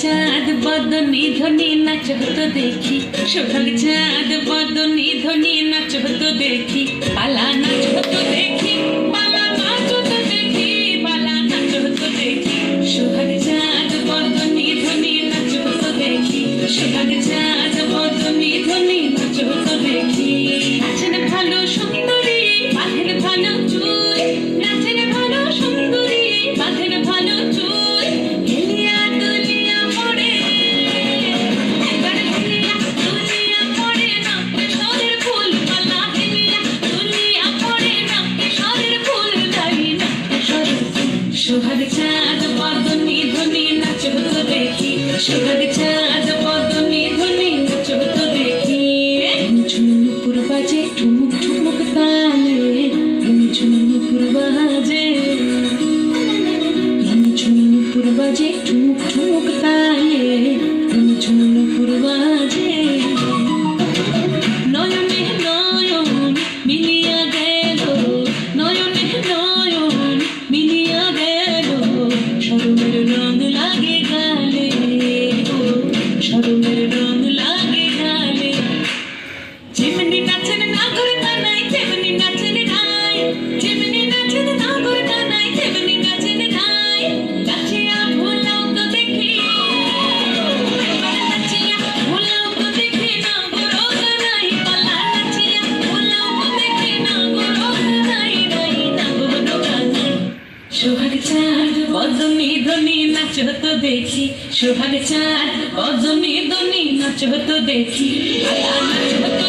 চাঁদ বদনি ধ্বনি নাচ হতো দেখি, সোহাগ চাঁদ বদনি ধ্বনি নাচ হতো দেখি, পালা নাচ হতো দেখি, পালা নাচ হতো দেখি, পালা নাচ হতো দেখি, সোহাগ চাঁদ বদনি ধ্বনি নাচ হতো দেখি, সোহাগ চাঁদ বদনি ধ্বনি নাচ হতো দেখি। নাচেন ভালো সুন্দরী বাঁধেন ভালো চুল, নাচেন ভালো সুন্দরী বাঁধেন ভালো চুল, হেলিয়া দুলিয়া পড়ে একবার হেলিয়া দুলিয়া পড়ে না কেশরের ফুল পালা, হেলিয়া দুলিয়া পড়ে না কেশরের ফুল লাই না কেশরের ফুল। সোহাগ চাঁদ বদনি ধ্বনি নাচ হতো দেখি, সোহাগ চাঁদ বদনি ধ্বনি নাচ হতো দেখি। ঝুমুর বাজে ঠুমুক ঠুমুক তালে, ঝুমুর বাজে ঝুমুর বাজে ঠুমুক ঠুমুক তালে, ঝুমুর বাজে। নয়নে নয়ন মিলিয়া গেল, নয়নে নয়ন মিলিয়া গেল, শরমের রং লাগে গালে, শরমের রং লাগে গালে। যেমনি নাচেন নাগর কানাই তেমনি নাচেন ধাই, যেমনি নাচেন নাগর কানাই তেমনি নাচেন ধাই, নাচিয়া ভোলাও তো দেখি, এবার নাচিয়া ভোলাও তো দেখি, নাগর কানাই পালা নাচিয়া ভোলাও তো দেখি, নাগর কানাই নাই নাগর কানাই। সোহাগ চাঁদ বদনি ধ্বনি নাচ হতো দেখি, সোহাগ চাঁদ বদনি ধ্বনি নাচ হতো দেখি, পালা নাচ হতো